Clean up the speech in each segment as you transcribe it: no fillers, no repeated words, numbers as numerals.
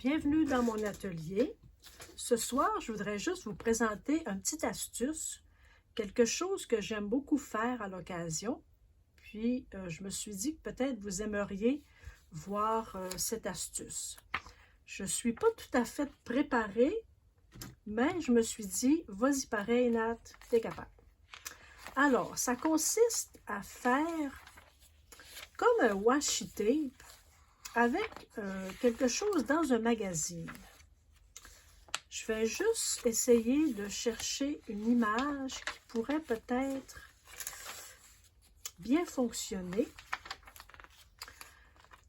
Bienvenue dans mon atelier. Ce soir, je voudrais juste vous présenter une petite astuce, quelque chose que j'aime beaucoup faire à l'occasion. Puis, je me suis dit que peut-être vous aimeriez voir cette astuce. Je ne suis pas tout à fait préparée, mais je me suis dit, vas-y pareil, Nat, t'es capable. Alors, ça consiste à faire comme un washi tape avec quelque chose dans un magazine. Je vais juste essayer de chercher une image qui pourrait peut-être bien fonctionner.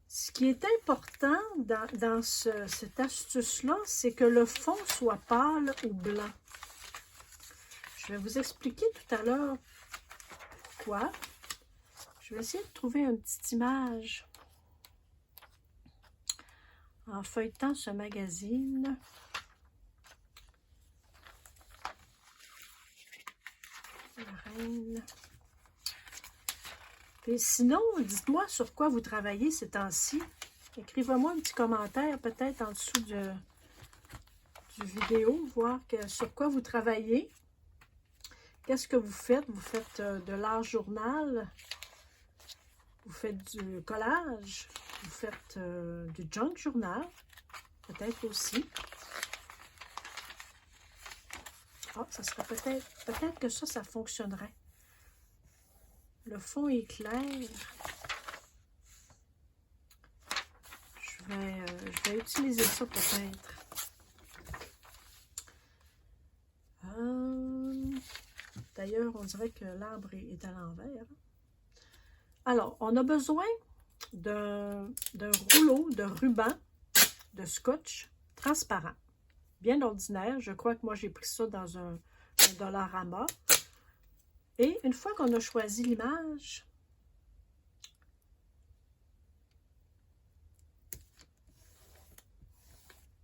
Ce qui est important dans cette astuce-là, c'est que le fond soit pâle ou blanc. Je vais vous expliquer tout à l'heure pourquoi. Je vais essayer de trouver une petite image en feuilletant ce magazine. La reine. Et sinon, dites-moi sur quoi vous travaillez ces temps-ci. Écrivez-moi un petit commentaire peut-être en dessous du vidéo, voir sur quoi vous travaillez. Qu'est-ce que vous faites? Vous faites de l'art journal, vous faites du collage, vous faites du junk journal, peut-être aussi. Ah, ça serait peut-être que ça fonctionnerait. Le fond est clair. Je vais utiliser ça peut-être. D'ailleurs, on dirait que l'arbre est à l'envers. Alors, on a besoin d'un rouleau de ruban de scotch transparent. Bien ordinaire. Je crois que moi, j'ai pris ça dans un Dollarama. Et une fois qu'on a choisi l'image,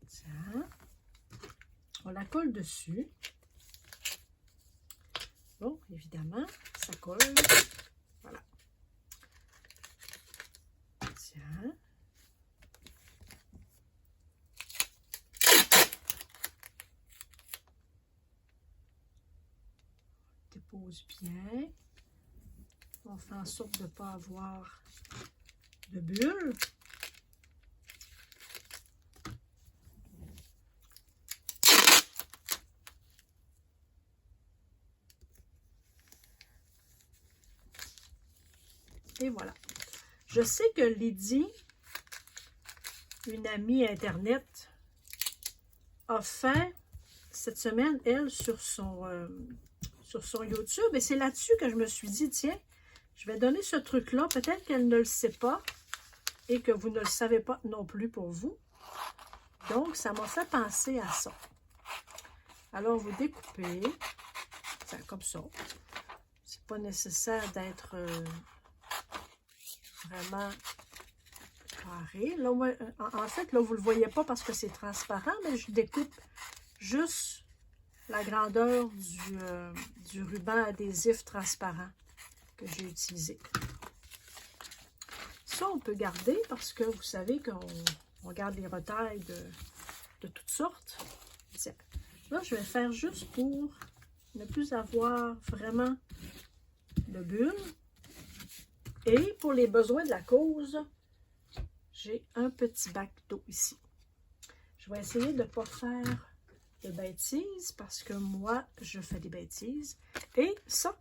tiens, on la colle dessus. Bon, évidemment, ça colle. Voilà. Tiens. Dépose bien. On fait en sorte de ne pas avoir de bulles. Et voilà. Je sais que Lydie, une amie Internet, a fait cette semaine, elle, sur son YouTube. Et c'est là-dessus que je me suis dit, tiens, je vais donner ce truc-là. Peut-être qu'elle ne le sait pas et que vous ne le savez pas non plus pour vous. Donc, ça m'a fait penser à ça. Alors, vous découpez, comme ça. C'est pas nécessaire d'être vraiment carré. Là, moi, en fait, là, vous ne le voyez pas parce que c'est transparent, mais je découpe juste la grandeur du ruban adhésif transparent que j'ai utilisé. Ça, on peut garder parce que vous savez qu'on garde les retailles de toutes sortes. Tiens. Là, je vais faire juste pour ne plus avoir vraiment de bulles. Et pour les besoins de la cause, j'ai un petit bac d'eau ici. Je vais essayer de ne pas faire de bêtises parce que moi, je fais des bêtises. Et ça,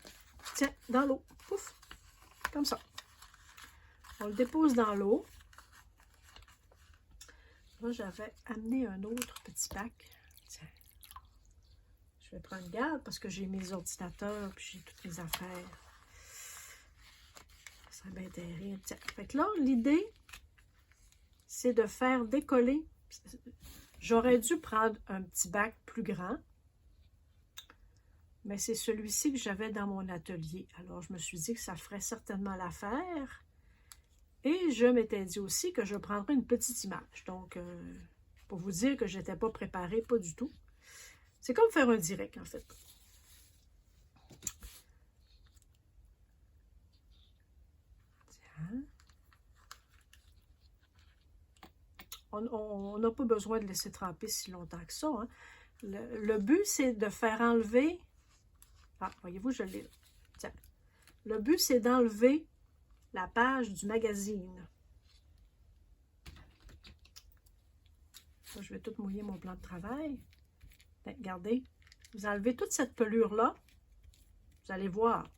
tiens, dans l'eau. Pouf! Comme ça. On le dépose dans l'eau. Là, j'avais amené un autre petit bac. Tiens. Je vais prendre garde parce que j'ai mes ordinateurs puis j'ai toutes mes affaires. Ça serait bien terrible. Tiens. Fait que là, l'idée, c'est de faire décoller. J'aurais dû prendre un petit bac plus grand, mais c'est celui-ci que j'avais dans mon atelier. Alors, je me suis dit que ça ferait certainement l'affaire. Et je m'étais dit aussi que je prendrais une petite image. Donc, pour vous dire que je n'étais pas préparée, pas du tout. C'est comme faire un direct, en fait. Tiens. On n'a pas besoin de laisser tremper si longtemps que ça. Hein. Le but, c'est de faire enlever... Ah, voyez-vous, je l'ai là. Tiens. Le but, c'est d'enlever la page du magazine. Là, je vais tout mouiller mon plan de travail. Bien, regardez, vous enlevez toute cette pelure-là. Vous allez voir.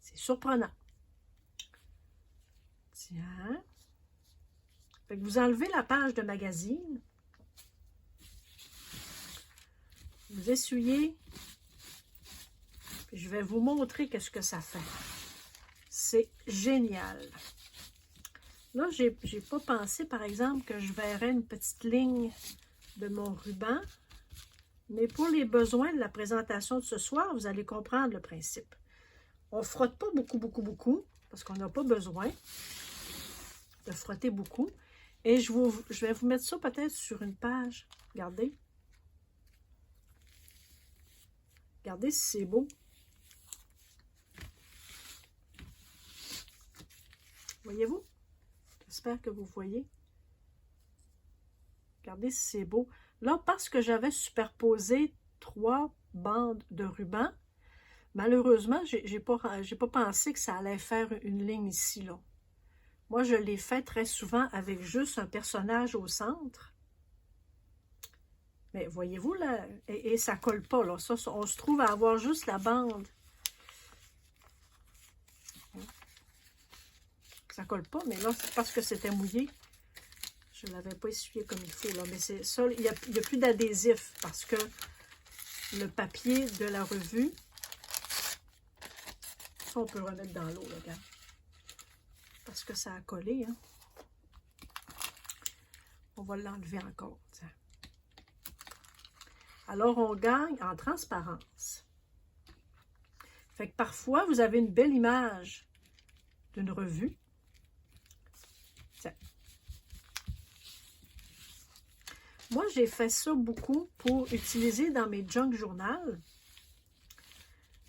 C'est surprenant. Tiens. Fait que vous enlevez la page de magazine. Vous essuyez. Puis je vais vous montrer qu'est-ce que ça fait. C'est génial. Là, j'ai pas pensé, par exemple, que je verrais une petite ligne de mon ruban. Mais pour les besoins de la présentation de ce soir, vous allez comprendre le principe. On ne frotte pas beaucoup, parce qu'on n'a pas besoin de frotter beaucoup. Et je vais vous mettre ça peut-être sur une page. Regardez. Regardez si c'est beau. Voyez-vous? J'espère que vous voyez. Regardez si c'est beau. Là, parce que j'avais superposé 3 bandes de ruban, malheureusement, j'ai pas pensé que ça allait faire une ligne ici, là. Moi, je l'ai fait très souvent avec juste un personnage au centre. Mais voyez-vous, là, et ça ne colle pas, là. Ça, on se trouve à avoir juste la bande. Ça ne colle pas, mais là, c'est parce que c'était mouillé. Je ne l'avais pas essuyé comme il faut, là. Mais c'est ça, il n'y a plus d'adhésif parce que le papier de la revue, ça, on peut le remettre dans l'eau, là, regarde. Parce que ça a collé, hein. On va l'enlever encore, tiens. Alors, on gagne en transparence. Fait que parfois, vous avez une belle image d'une revue. Tiens. Moi, j'ai fait ça beaucoup pour utiliser dans mes junk journal.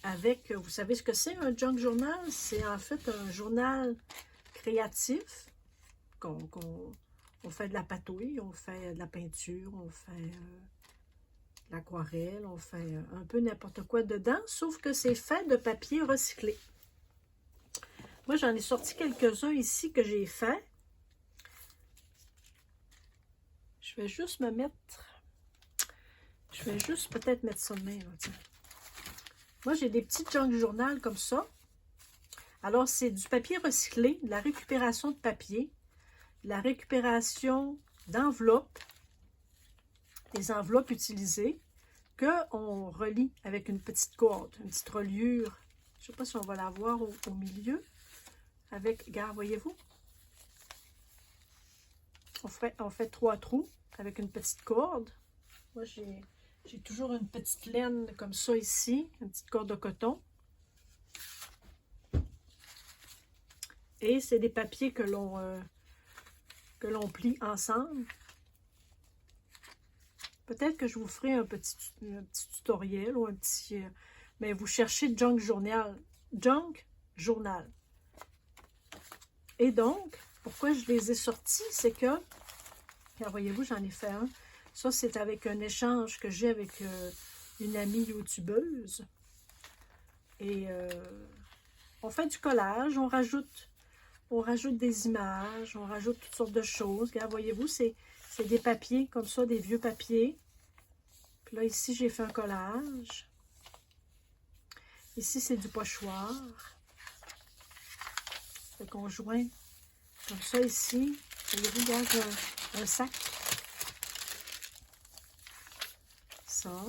Avec, vous savez ce que c'est un junk journal? C'est en fait un journal créatif on fait de la patouille, on fait de la peinture, on fait de l'aquarelle, on fait un peu n'importe quoi dedans, sauf que c'est fait de papier recyclé. Moi, j'en ai sorti quelques-uns ici que j'ai fait. Je vais juste me mettre... Je vais juste peut-être mettre ça de main, là, tiens. Moi, j'ai des petits junk journal comme ça. Alors, c'est du papier recyclé, de la récupération de papier, de la récupération d'enveloppes, des enveloppes utilisées, qu'on relie avec une petite corde, une petite reliure. Je ne sais pas si on va la voir au milieu. Avec, regarde, voyez-vous? On fait 3 trous avec une petite corde. Moi, j'ai toujours une petite laine comme ça ici, une petite corde de coton. Et c'est des papiers que l'on plie ensemble. Peut-être que je vous ferai un petit tutoriel ou un petit... mais vous cherchez junk journal. Junk journal. Et donc, pourquoi je les ai sortis, c'est que... voyez-vous, j'en ai fait un. Ça, c'est avec un échange que j'ai avec une amie youtubeuse. Et on fait du collage, on rajoute des images, on rajoute toutes sortes de choses. Regarde, voyez-vous, c'est des papiers comme ça, des vieux papiers. Puis là, ici, j'ai fait un collage. Ici, c'est du pochoir. Fait qu'on joint comme ça ici. Voyez-vous, regarde, un sac. Ça.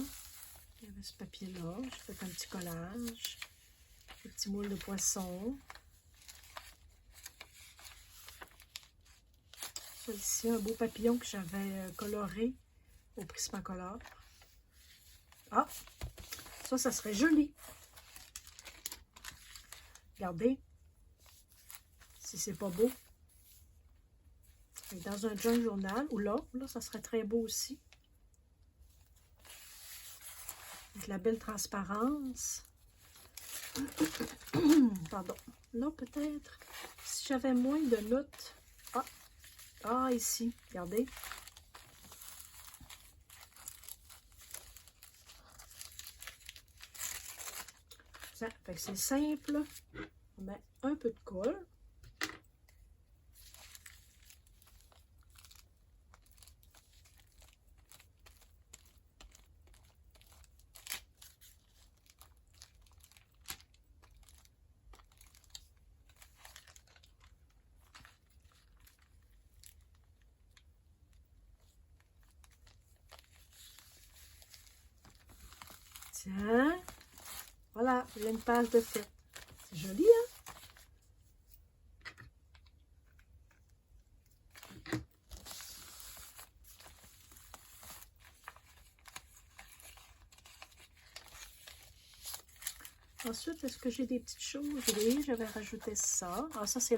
Il y avait ce papier-là. J'ai fait un petit collage. Des petits moules de poisson. Ça ici, un beau papillon que j'avais coloré au Prismacolor. Ah! Ça serait joli. Regardez. Si c'est pas beau. Et dans un junk journal, ou là, ça serait très beau aussi. Avec la belle transparence. Pardon. Là, peut-être, si j'avais moins de notes. Ah, ici, regardez. Ça fait que c'est simple. On met un peu de colle. Tiens, voilà, j'ai une page de fête. C'est joli, hein? Ensuite, est-ce que j'ai des petites choses? Oui, j'avais rajouté ça. Ah, ça, c'est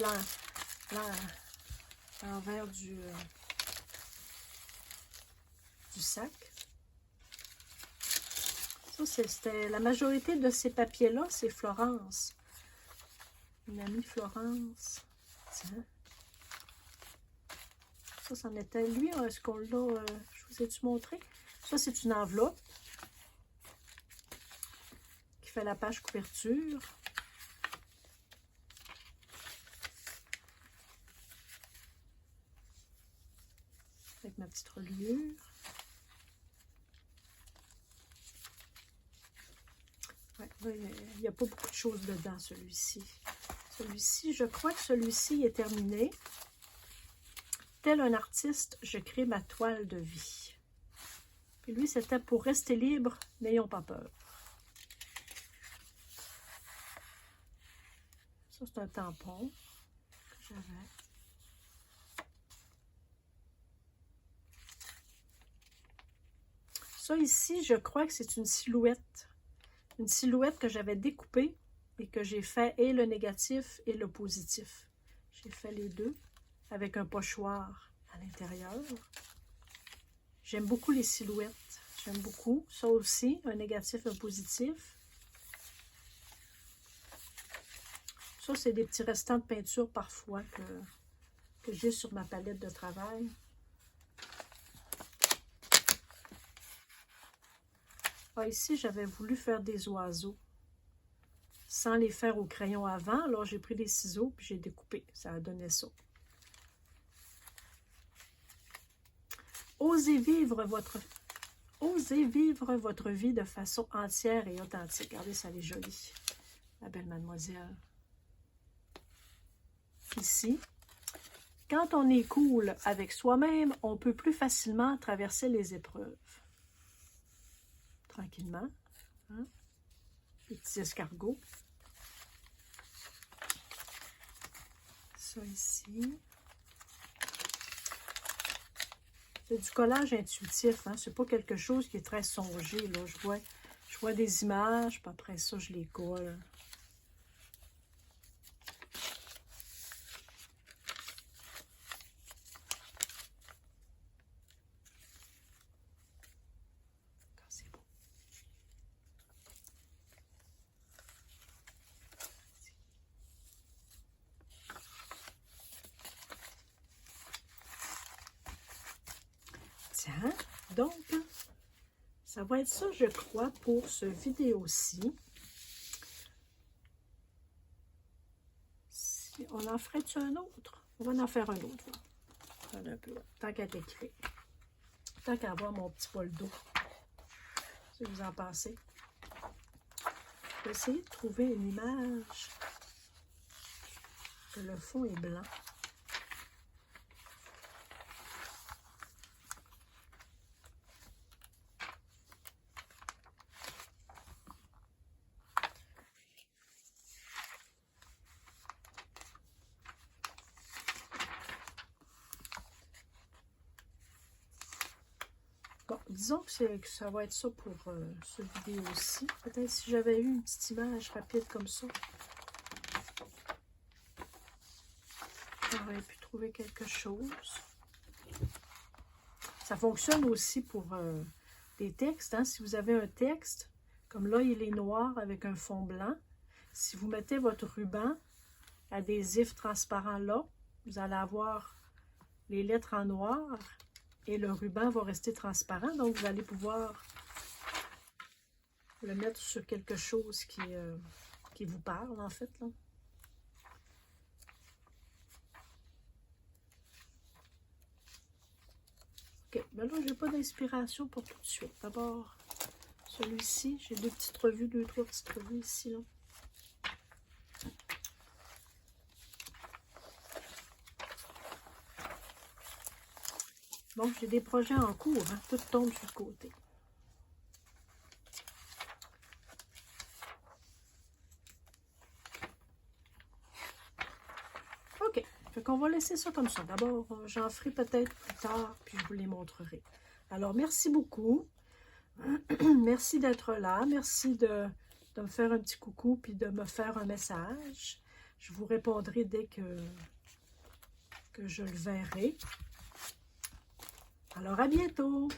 l'envers du sac. Ça, c'était la majorité de ces papiers-là, c'est Florence. Une amie Florence. Tiens. Ça, c'en était lui. Est-ce qu'on l'a... je vous ai-tu montré? Ça, c'est une enveloppe qui fait la page couverture. Avec ma petite reliure. Ouais, il n'y a pas beaucoup de choses dedans, celui-ci. Celui-ci, je crois que celui-ci est terminé. Tel un artiste, je crée ma toile de vie. Puis lui, c'était pour rester libre, n'ayons pas peur. Ça, c'est un tampon que j'avais. Ça ici, je crois que c'est une silhouette. Une silhouette que j'avais découpée et que j'ai fait et le négatif et le positif. J'ai fait les deux avec un pochoir à l'intérieur. J'aime beaucoup les silhouettes. J'aime beaucoup. Ça aussi, un négatif, un positif. Ça, c'est des petits restants de peinture parfois que j'ai sur ma palette de travail. Ah, ici, j'avais voulu faire des oiseaux sans les faire au crayon avant. Alors, j'ai pris des ciseaux puis j'ai découpé. Ça a donné ça. Osez vivre votre vie de façon entière et authentique. Regardez, ça, elle est jolie. La belle mademoiselle. Ici, quand on est cool avec soi-même, on peut plus facilement traverser les épreuves. Tranquillement. Hein? Les petits escargots. Ça ici. C'est du collage intuitif. Hein? C'est pas quelque chose qui est très songé. Là. Je vois des images, puis après ça, je les colle. C'est beau. Tiens, donc, ça va être ça, je crois, pour ce vidéo-ci. Si on en ferait-tu un autre? On va en faire un autre. Un peu, tant qu'à t'écrire. Tant qu'à avoir mon petit bol d'eau. Si vous en pensez. Je vais essayer de trouver une image que le fond est blanc. Bon, disons que ça va être ça pour ce vidéo-ci. Peut-être si j'avais eu une petite image rapide comme ça, j'aurais pu trouver quelque chose. Ça fonctionne aussi pour des textes. Hein? Si vous avez un texte, comme là, il est noir avec un fond blanc. Si vous mettez votre ruban adhésif transparent là, vous allez avoir les lettres en noir. Et le ruban va rester transparent, donc vous allez pouvoir le mettre sur quelque chose qui qui vous parle, en fait, là. OK, ben là, j'ai pas d'inspiration pour tout de suite. D'abord, celui-ci, j'ai deux, trois petites revues ici, là. Bon, j'ai des projets en cours, hein, tout tombe sur le côté. OK, fait qu'on va laisser ça comme ça. D'abord, j'en ferai peut-être plus tard, puis je vous les montrerai. Alors, merci beaucoup. Merci d'être là. Merci de me faire un petit coucou, puis de me faire un message. Je vous répondrai dès que je le verrai. Alors, à bientôt!